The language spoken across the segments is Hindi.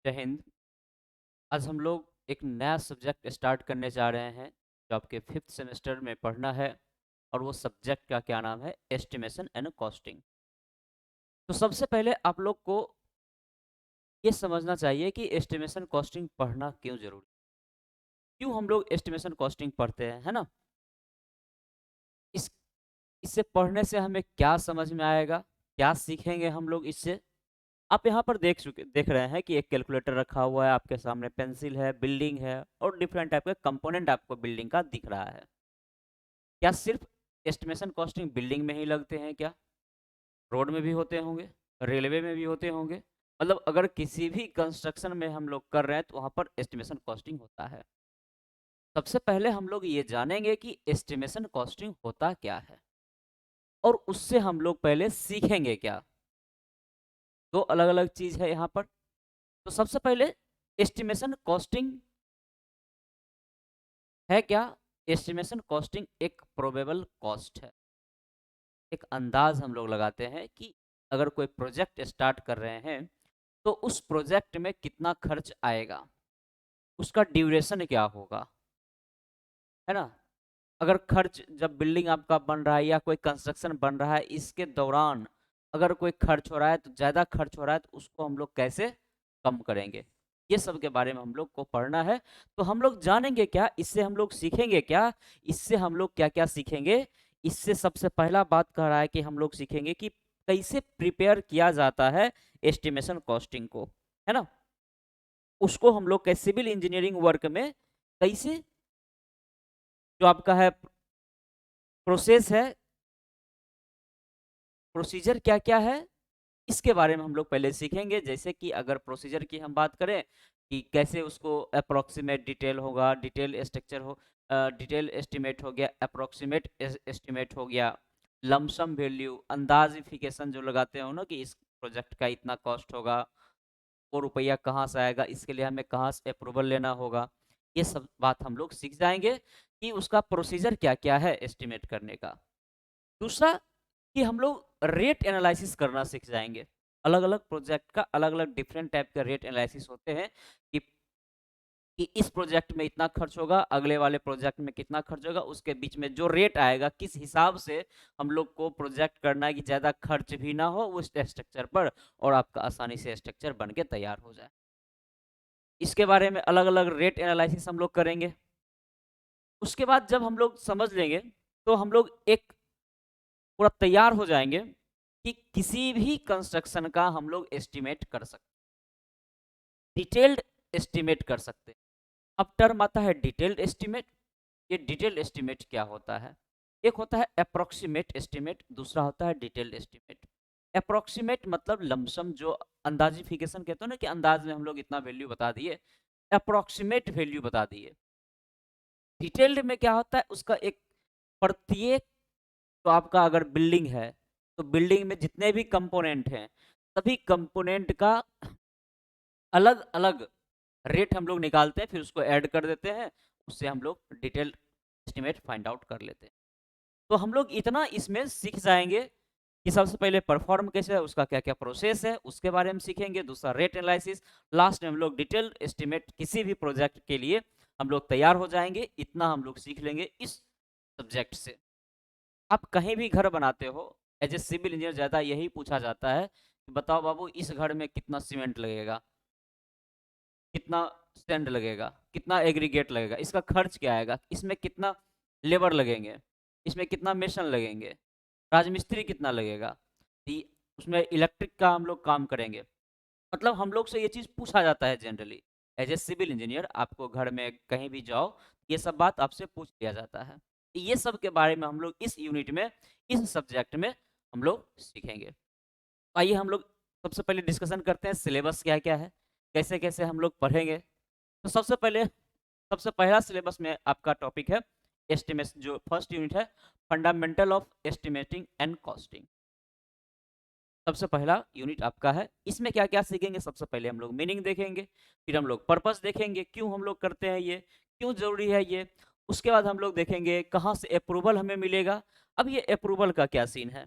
जय हिंद। आज हम लोग एक नया सब्जेक्ट स्टार्ट करने जा रहे हैं जो आपके फिफ्थ सेमेस्टर में पढ़ना है। और वो सब्जेक्ट का क्या नाम है? Estimation and costing. तो सबसे पहले आप लोग को ये समझना चाहिए कि एस्टिमेशन कॉस्टिंग पढ़ना क्यों जरूरी, क्यों हम लोग एस्टिमेशन कॉस्टिंग पढ़ते हैं, है ना। इस इससे पढ़ने से हमें क्या समझ में आएगा, क्या सीखेंगे हम लोग इससे। आप यहाँ पर देख रहे हैं कि एक कैलकुलेटर रखा हुआ है आपके सामने, पेंसिल है, बिल्डिंग है और डिफरेंट टाइप के कंपोनेंट आपको बिल्डिंग का दिख रहा है। क्या सिर्फ एस्टिमेशन कॉस्टिंग बिल्डिंग में ही लगते हैं क्या? रोड में भी होते होंगे, रेलवे में भी होते होंगे। मतलब अगर किसी भी कंस्ट्रक्शन में हम लोग कर रहे हैं तो वहां पर एस्टिमेशन कॉस्टिंग होता है। सबसे पहले हम लोग ये जानेंगे कि एस्टिमेशन कॉस्टिंग होता क्या है और उससे हम लोग पहले सीखेंगे क्या। दो अलग अलग चीज है यहाँ पर। तो सबसे पहले एस्टिमेशन कॉस्टिंग है क्या? एस्टिमेशन कॉस्टिंग एक प्रोबेबल कॉस्ट है। एक अंदाज हम लोग लगाते हैं कि अगर कोई प्रोजेक्ट स्टार्ट कर रहे हैं तो उस प्रोजेक्ट में कितना खर्च आएगा, उसका ड्यूरेशन क्या होगा, है ना। अगर खर्च जब बिल्डिंग आपका बन रहा है या कोई कंस्ट्रक्शन बन रहा है, इसके दौरान अगर कोई खर्च हो रहा है तो ज़्यादा खर्च हो रहा है तो उसको हम लोग कैसे कम करेंगे, ये सब के बारे में हम लोग को पढ़ना है। तो हम लोग जानेंगे क्या, इससे हम लोग सीखेंगे क्या, इससे हम लोग क्या क्या सीखेंगे। इससे सबसे पहला बात कह रहा है कि हम लोग सीखेंगे कि कैसे प्रिपेयर किया जाता है एस्टिमेशन कॉस्टिंग को, है ना। उसको हम लोग कैसे सिविल इंजीनियरिंग वर्क में कैसे, जो आपका है प्रोसेस है, प्रोसीजर क्या क्या है, इसके बारे में हम लोग पहले सीखेंगे। जैसे कि अगर प्रोसीजर की हम बात करें कि कैसे उसको अप्रोक्सीमेट डिटेल होगा, डिटेल स्ट्रक्चर हो, डिटेल एस्टिमेट हो गया, अप्रोक्सीमेट एस्टिमेट हो गया, लमसम वैल्यू अंदाजिफिकेशन जो लगाते हो ना कि इस प्रोजेक्ट का इतना कॉस्ट होगा, वो रुपया कहाँ से आएगा, इसके लिए हमें कहाँ से अप्रूवल लेना होगा। ये सब बात हम लोग सीख जाएंगे कि उसका प्रोसीजर क्या क्या है एस्टिमेट करने का। दूसरा कि हम लोग रेट एनालिसिस करना सीख जाएंगे। अलग अलग प्रोजेक्ट का अलग अलग डिफरेंट टाइप का रेट एनालिसिस होते हैं कि इस प्रोजेक्ट में इतना खर्च होगा, अगले वाले प्रोजेक्ट में कितना खर्च होगा, उसके बीच में जो रेट आएगा किस हिसाब से हम लोग को प्रोजेक्ट करना है कि ज़्यादा खर्च भी ना हो उस स्ट्रक्चर पर और आपका आसानी से स्ट्रक्चर बन के तैयार हो जाए। इसके बारे में अलग अलग रेट एनालिसिस हम लोग करेंगे। उसके बाद जब हम लोग समझ लेंगे तो हम लोग एक पूरा तैयार हो जाएंगे कि किसी भी कंस्ट्रक्शन का हम लोग एस्टिमेट कर सकते, डिटेल्ड एस्टिमेट कर सकते। अब टर्म आता है डिटेल्ड एस्टिमेट। ये डिटेल्ड एस्टिमेट क्या होता है? एक होता है अप्रोक्सीमेट एस्टिमेट, दूसरा होता है डिटेल्ड एस्टिमेट। अप्रोक्सीमेट मतलब लमसम, जो अंदाजिफिकेशन कहते हैं ना कि अंदाज में हम लोग इतना वैल्यू बता दिए, अप्रोक्सीमेट वैल्यू बता दिए। डिटेल्ड में क्या होता है, उसका एक प्रत्येक, तो आपका अगर बिल्डिंग है तो बिल्डिंग में जितने भी कंपोनेंट हैं सभी कंपोनेंट का अलग अलग रेट हम लोग निकालते हैं, फिर उसको ऐड कर देते हैं, उससे हम लोग डिटेल एस्टिमेट फाइंड आउट कर लेते हैं। तो हम लोग इतना इसमें सीख जाएंगे कि सबसे पहले परफॉर्म कैसे है, उसका क्या क्या प्रोसेस है उसके बारे में सीखेंगे। दूसरा रेट एनालिसिस, लास्ट में हम लोग डिटेल एस्टिमेट किसी भी प्रोजेक्ट के लिए हम लोग तैयार हो जाएंगे। इतना हम लोग सीख लेंगे इस सब्जेक्ट से। आप कहीं भी घर बनाते हो, एज ए सिविल इंजीनियर ज़्यादा यही पूछा जाता है कि बताओ बाबू इस घर में कितना सीमेंट लगेगा, कितना स्टैंड लगेगा, कितना एग्रीगेट लगेगा, इसका खर्च क्या आएगा, इसमें कितना लेबर लगेंगे, इसमें कितना मेसन लगेंगे, राजमिस्त्री कितना लगेगा, उसमें इलेक्ट्रिक का हम लोग काम करेंगे। मतलब हम लोग से ये चीज़ पूछा जाता है generally. As a civil engineer आपको घर में कहीं भी जाओ ये सब बात आपसे पूछ लिया जाता है। ये सब के बारे में हम लोग इस यूनिट में, इस सब्जेक्ट में हम लोग सीखेंगे। आइए हम लोग सबसे पहले डिस्कशन करते हैं सिलेबस क्या क्या है, कैसे कैसे हम लोग पढ़ेंगे। तो सबसे पहला सिलेबस में आपका टॉपिक है एस्टिमेशन, जो फर्स्ट यूनिट है fundamental of estimating and costing. सबसे पहला यूनिट आपका है। इसमें क्या क्या सीखेंगे? सबसे पहले हम लोग मीनिंग देखेंगे, फिर हम लोग पर्पस देखेंगे, क्यों हम लोग करते हैं ये, क्यों जरूरी है ये। उसके बाद हम लोग देखेंगे कहाँ से अप्रूवल हमें मिलेगा। अब ये अप्रूवल का क्या सीन है,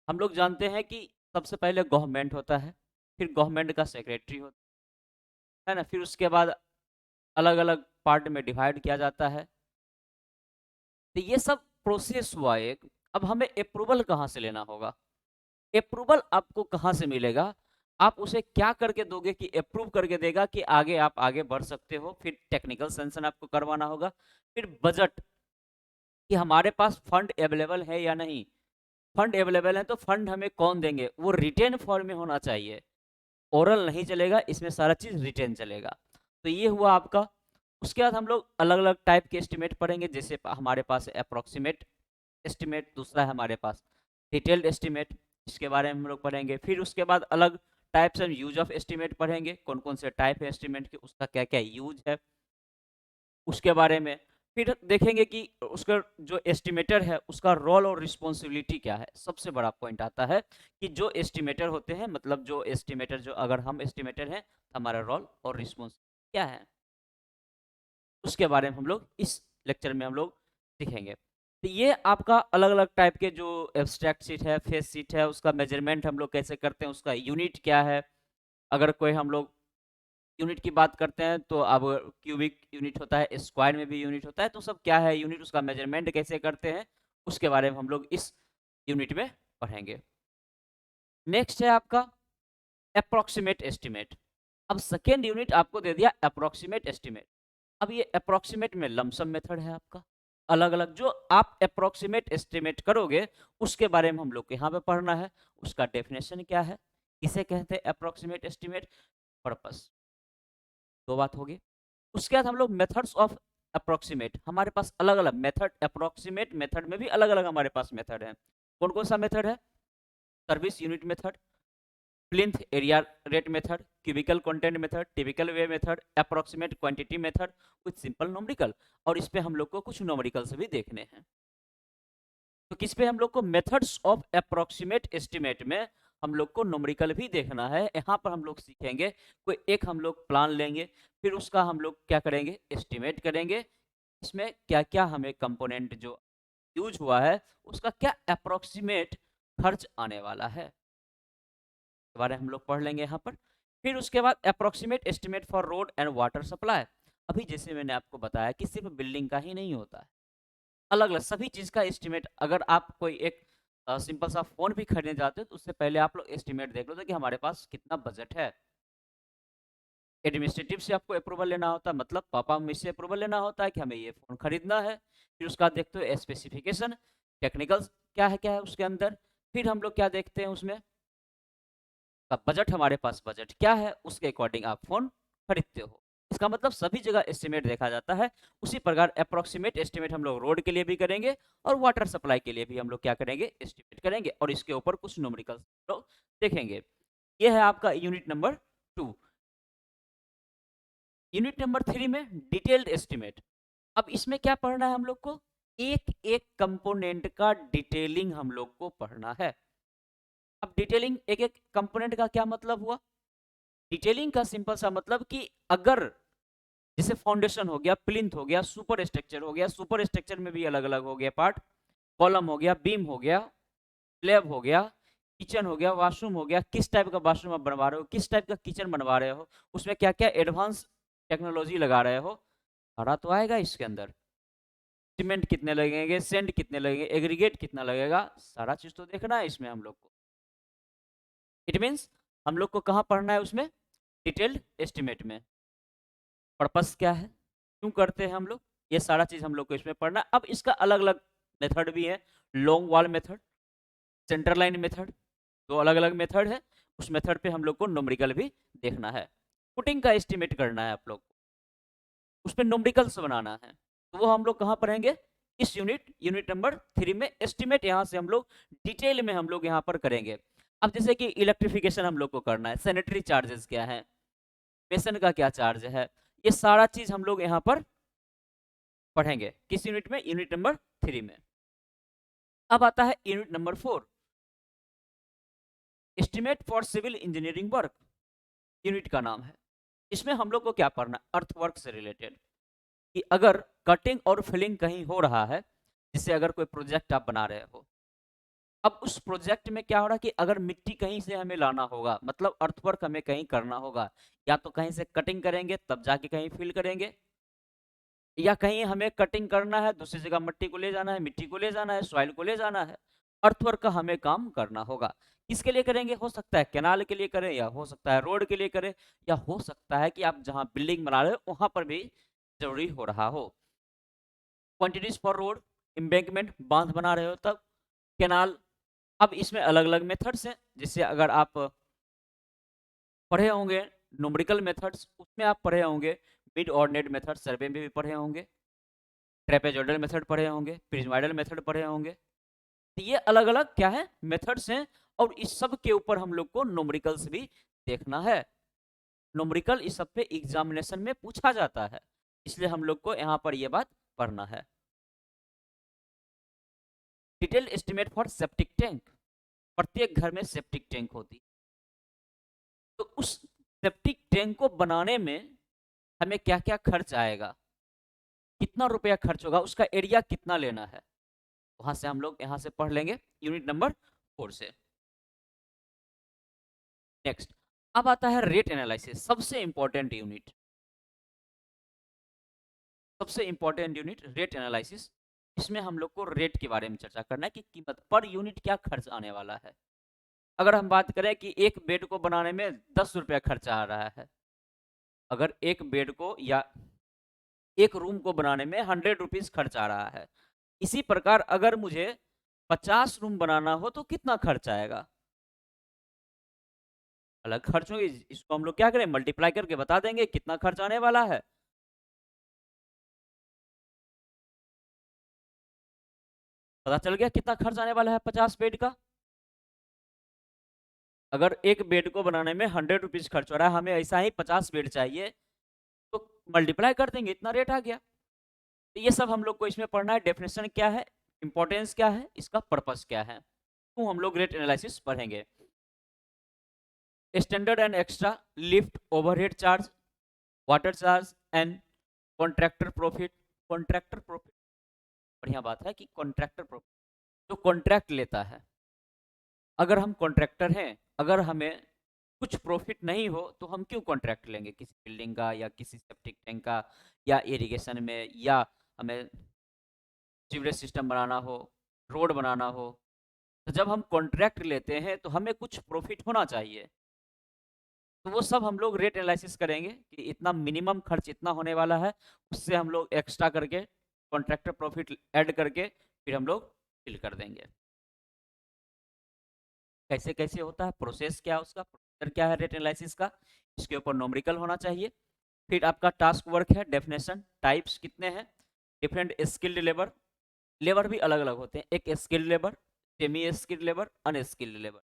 हम लोग जानते हैं कि सबसे पहले गवर्नमेंट होता है, फिर गवर्नमेंट का सेक्रेटरी होता है ना, फिर उसके बाद अलग अलग पार्ट में डिवाइड किया जाता है। तो ये सब प्रोसेस हुआ एक। अब हमें अप्रूवल कहाँ से लेना होगा? अप्रूवल आपको कहाँ से मिलेगा? आप उसे क्या करके दोगे कि अप्रूव करके देगा कि आगे आप आगे बढ़ सकते हो? फिर टेक्निकल सेंक्शन आपको करवाना होगा, फिर बजट कि हमारे पास फंड अवेलेबल है या नहीं। फंड अवेलेबल है तो फंड हमें कौन देंगे? वो रिटेन फॉर्म में होना चाहिए, ओरल नहीं चलेगा, इसमें सारा चीज रिटेन चलेगा। तो ये हुआ आपका। उसके बाद हम लोग अलग अलग टाइप के एस्टिमेट पढ़ेंगे, जैसे हमारे पास अप्रोक्सीमेट एस्टिमेट, दूसरा है हमारे पास डिटेल्ड एस्टिमेट, इसके बारे में हम लोग पढ़ेंगे। फिर उसके बाद अलग types and use of estimate पढ़ेंगे, कौन कौन से टाइप है एस्टिमेट के, उसका क्या क्या यूज है उसके बारे में। फिर देखेंगे कि उसका जो एस्टिमेटर है उसका रोल और रिस्पॉन्सिबिलिटी क्या है। सबसे बड़ा पॉइंट आता है कि जो एस्टिमेटर होते हैं, मतलब जो एस्टिमेटर, जो अगर हम एस्टिमेटर हैं, हमारा रोल और रिस्पॉन्सिबिलिटी क्या है, उसके बारे में हम लोग इस लेक्चर में हम लोग सीखेंगे। तो ये आपका अलग अलग टाइप के जो एब्स्ट्रैक्ट शीट है, फेस शीट है, उसका मेजरमेंट हम लोग कैसे करते हैं, उसका यूनिट क्या है। अगर कोई हम लोग यूनिट की बात करते हैं तो अब क्यूबिक यूनिट होता है, स्क्वायर में भी यूनिट होता है, तो सब क्या है यूनिट, उसका मेजरमेंट कैसे करते हैं, उसके बारे में हम लोग इस यूनिट में पढ़ेंगे। नेक्स्ट है आपका अप्रोक्सीमेट एस्टिमेट। अब सेकेंड यूनिट आपको दे दिया अप्रोक्सीमेट एस्टिमेट। अब ये अप्रोक्सीमेट में लमसम मेथड है आपका, अलग अलग जो आप अप्रोक्सीमेट एस्टिमेट करोगे उसके बारे में हम लोग को यहाँ पे पढ़ना है। उसका डेफिनेशन क्या है, किसे कहते हैं अप्रोक्सीमेट एस्टिमेट, पर्पस, दो बात होगी। उसके बाद हम लोग मेथड्स ऑफ अप्रोक्सीमेट, हमारे पास अलग अलग मेथड, अप्रोक्सीमेट मेथड में भी अलग अलग हमारे पास मेथड है। कौन कौन सा मेथड है? Service unit method, plinth area rate method, cubical content method, typical way method, approximate quantity method with simple numerical. और इस पे हम लोग को कुछ न्यूमेरिकल्स भी देखने हैं। तो किस पे हम लोग को? मेथड्स ऑफ अप्रोक्सीमेट एस्टिमेट में हम लोग को न्यूमेरिकल भी देखना है। यहाँ पर हम लोग सीखेंगे, कोई एक हम लोग प्लान लेंगे, फिर उसका हम लोग क्या करेंगे, एस्टिमेट करेंगे, इसमें क्या क्या हमें कंपोनेंट जो यूज हुआ है उसका क्या अप्रोक्सीमेट खर्च आने वाला है, के बारे में हम लोग पढ़ लेंगे यहाँ पर। फिर उसके बाद approximate estimate for road and water supply. अभी जैसे मैंने आपको बताया कि सिर्फ बिल्डिंग का ही नहीं होता है, अलग अलग सभी चीज का एस्टिमेट। अगर आप कोई एक सिंपल सा फोन भी खरीदने जाते हो तो उससे पहले आप लोग एस्टिमेट देख लो तो कि हमारे पास कितना बजट है। एडमिनिस्ट्रेटिव से आपको अप्रूवल लेना होता है, मतलब पापा मम्मी से अप्रूवल लेना होता है कि हमें ये फोन खरीदना है। फिर उसका देखते हो स्पेसिफिकेशन, टेक्निकल क्या है उसके अंदर। फिर हम लोग क्या देखते हैं उसमें, बजट, हमारे पास बजट क्या है उसके अकॉर्डिंग आप फोन खरीदते हो। इसका मतलब सभी जगह एस्टिमेट देखा जाता है। उसी प्रकार अप्रोक्सीमेट एस्टिमेट हम लोग रोड के लिए भी करेंगे और वाटर सप्लाई के लिए भी हम लोग क्या करेंगे, एस्टिमेट करेंगे, और इसके ऊपर कुछ न्यूमेरिकल लोग देखेंगे। ये है आपका यूनिट नंबर 2। यूनिट नंबर 3 में डिटेल्ड एस्टिमेट। अब इसमें क्या पढ़ना है हम लोग को, एक एक कंपोनेंट का डिटेलिंग हम लोग को पढ़ना है। अब डिटेलिंग एक एक कंपोनेंट का क्या मतलब हुआ? डिटेलिंग का सिंपल सा मतलब कि अगर जैसे फाउंडेशन हो गया, प्लिंथ हो गया, सुपर स्ट्रक्चर हो गया, सुपर स्ट्रक्चर में भी अलग अलग हो गया पार्ट, कॉलम हो गया, बीम हो गया, स्लैब हो गया, किचन हो गया, वॉशरूम हो गया, किस टाइप का वॉशरूम आप बनवा रहे हो, किस टाइप का किचन बनवा रहे हो, उसमें क्या क्या एडवांस टेक्नोलॉजी लगा रहे हो, सारा तो आएगा इसके अंदर। सीमेंट कितने लगेंगे, सेंड कितने लगेंगे, एग्रीगेट कितना लगेगा, सारा चीज तो देखना है इसमें हम लोग को। इट मीन्स हम लोग को कहाँ पढ़ना है उसमें, डिटेल्ड एस्टिमेट में। पर्पस क्या है, क्यों करते हैं हम लोग, ये सारा चीज हम लोग को इसमें पढ़ना। अब इसका अलग अलग मेथड भी है, long wall method, centre line method, दो अलग अलग मेथड है। उस मेथड पे हम लोग को न्यूमेरिकल भी देखना है। पुटिंग का एस्टिमेट करना है आप लोग को, उसमें न्यूमेरिकल्स बनाना है, तो वो हम लोग कहाँ पढ़ेंगे, इस यूनिट नंबर 3 में। एस्टिमेट यहाँ से हम लोग डिटेल में हम लोग यहाँ पर करेंगे। अब जैसे कि इलेक्ट्रिफिकेशन हम लोग को करना है, सैनिटरी चार्जेस क्या है, पेशेंट का क्या चार्ज है, ये सारा चीज हम लोग यहाँ पर पढ़ेंगे। किस यूनिट में, यूनिट नंबर 3 में। अब आता है unit number 4, estimate for civil engineering work, unit का नाम है। इसमें हम लोग को क्या पढ़ना, अर्थवर्क से रिलेटेड, कि अगर कटिंग और फिलिंग कहीं हो रहा है, जिससे अगर कोई प्रोजेक्ट आप बना रहे हो, अब उस प्रोजेक्ट में क्या हो रहा है कि अगर मिट्टी कहीं से हमें लाना होगा, मतलब अर्थवर्क हमें कहीं करना होगा, या तो कहीं से कटिंग करेंगे तब जाके कहीं फिल करेंगे, या कहीं हमें कटिंग करना है दूसरी जगह मट्टी को ले जाना है, मिट्टी को ले जाना है, सॉइल को ले जाना है, अर्थवर्क का हमें काम करना होगा। किसके लिए करेंगे? हो सकता है कैनाल के लिए करें, या हो सकता है रोड के लिए करें, या हो सकता है कि आप जहां बिल्डिंग बना रहे हो वहां पर भी जरूरी हो रहा हो। क्वांटिटीज फॉर रोड, एम्बैंकमेंट, बांध बना रहे हो तब, कैनाल। अब इसमें अलग अलग मेथड्स हैं, जिससे अगर आप पढ़े होंगे न्यूमेरिकल मेथड्स, उसमें आप पढ़े होंगे मिड ऑर्डिनेट मेथड, सर्वे में भी पढ़े होंगे, ट्रेपेजॉइडल मेथड पढ़े होंगे, प्रिज्मोइडल मेथड पढ़े होंगे। तो ये अलग अलग क्या है? मेथड्स हैं, और इस सब के ऊपर हम लोग को न्यूमेरिकल्स भी देखना है। न्यूमेरिकल इस सब पे एग्जामिनेशन में पूछा जाता है, इसलिए हम लोग को यहाँ पर ये बात पढ़ना है। Detail estimate for septic tank, प्रत्येक घर में सेप्टिक टैंक होती, तो उस सेप्टिक टैंक को बनाने में हमें क्या क्या खर्च आएगा, कितना रुपया खर्च होगा, उसका एरिया कितना लेना है, वहां से हम लोग यहाँ से पढ़ लेंगे यूनिट नंबर 4 से। नेक्स्ट, अब आता है रेट एनालिसिस, सबसे इंपॉर्टेंट यूनिट, सबसे इंपॉर्टेंट यूनिट रेट एनालिसिस। इसमें हम लोग को रेट के बारे में चर्चा करना है कि कीमत पर यूनिट क्या खर्च आने वाला है। अगर हम बात करें कि एक बेड को बनाने में 10 रुपया खर्चा आ रहा है, अगर एक बेड को या एक रूम को बनाने में 100 रुपीज खर्च आ रहा है, इसी प्रकार अगर मुझे 50 रूम बनाना हो तो कितना खर्च आएगा, अलग खर्च होगी। इसको हम लोग क्या करें, मल्टीप्लाई करके बता देंगे कितना खर्च आने वाला है। पता चल गया कितना खर्च आने वाला है 50 बेड का। अगर एक बेड को बनाने में 100 रुपीज खर्च हो रहा है, हमें ऐसा ही 50 बेड चाहिए, तो मल्टीप्लाई कर देंगे, इतना रेट आ गया। तो ये सब हम लोग को इसमें पढ़ना है, डेफिनेशन क्या है, इंपॉर्टेंस क्या है, इसका पर्पस क्या है, तो हम लोग रेट एनालिसिस पढ़ेंगे। Standard and extra, lift, overhead charge, water charge and contractor profit. Contractor profit, बढ़िया बात है कि कॉन्ट्रैक्टर प्रॉफिट, जो कॉन्ट्रैक्ट लेता है। अगर हम कॉन्ट्रैक्टर हैं, अगर हमें कुछ प्रॉफिट नहीं हो तो हम क्यों कॉन्ट्रैक्ट लेंगे किसी बिल्डिंग का, या किसी सेप्टिक टैंक का, या इरिगेशन में, या हमें सीवरेज सिस्टम बनाना हो, रोड बनाना हो। तो जब हम कॉन्ट्रैक्ट लेते हैं तो हमें कुछ प्रॉफिट होना चाहिए, तो वो सब हम लोग रेट एनालिसिस करेंगे कि इतना मिनिमम खर्च इतना होने वाला है, उससे हम लोग एक्स्ट्रा करके कॉन्ट्रैक्टर प्रॉफिट ऐड करके फिर हम लोग फिल कर देंगे। कैसे कैसे होता है, प्रोसेस क्या है उसका, प्रोसीजर क्या है रेट एनालिसिस का, इसके ऊपर न्यूमेरिकल होना चाहिए। फिर आपका टास्क वर्क है, डेफिनेशन, टाइप्स कितने हैं, डिफरेंट स्किल्ड लेबर, लेबर भी अलग अलग होते हैं, एक skilled labour, semi skilled labour, unskilled labour.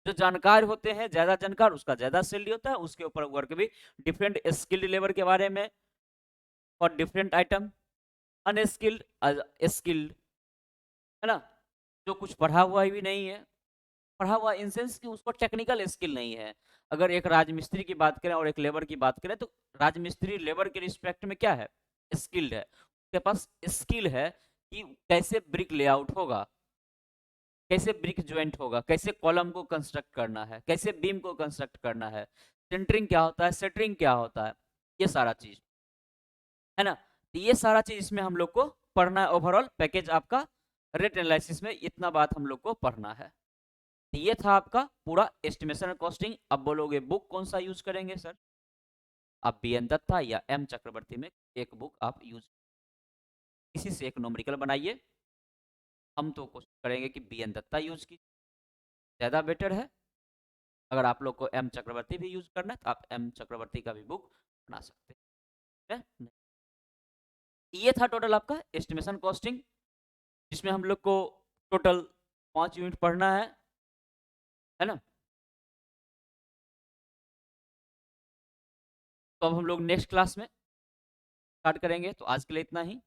जो जानकार होते हैं, ज्यादा जानकार, उसका ज्यादा सैलरी होता है, उसके ऊपर वर्क भी। डिफरेंट स्किल्ड लेबर के बारे में और डिफरेंट आइटम, अनस्किल्ड, स्किल्ड, है ना, जो कुछ पढ़ा हुआ भी नहीं है, पढ़ा हुआ इन सेंस कि उसको टेक्निकल स्किल नहीं है। अगर एक राजमिस्त्री की बात करें और एक लेबर की बात करें, तो राजमिस्त्री लेबर के रिस्पेक्ट में क्या है, स्किल्ड है, उसके पास स्किल है कि कैसे ब्रिक लेआउट होगा, कैसे ब्रिक ज्वाइंट होगा, कैसे कॉलम को कंस्ट्रक्ट करना है, कैसे बीम को कंस्ट्रक्ट करना है, सेंटरिंग क्या होता है, सेटरिंग क्या होता है, ये सारा चीज, है ना। तो ये सारा चीज इसमें हम लोग को पढ़ना है। ओवरऑल पैकेज आपका रेट एनालिसिस में इतना बात हम लोग को पढ़ना है। तो ये था आपका पूरा एस्टिमेशन कॉस्टिंग। अब बोलोगे बुक कौन सा यूज करेंगे सर, आप बी एन दत्ता या एम चक्रवर्ती में एक बुक आप यूज, किसी से एक न्यूमेरिकल बनाइए। हम तो कोशिश करेंगे कि बी एन दत्ता यूज की ज़्यादा बेटर है। अगर आप लोग को एम चक्रवर्ती भी यूज करना है तो आप एम चक्रवर्ती का भी बुक बना सकते हैं। ये था टोटल आपका एस्टिमेशन कॉस्टिंग, जिसमें हम लोग को टोटल 5 यूनिट पढ़ना है ना। तो अब हम लोग नेक्स्ट क्लास में स्टार्ट करेंगे, तो आज के लिए इतना ही।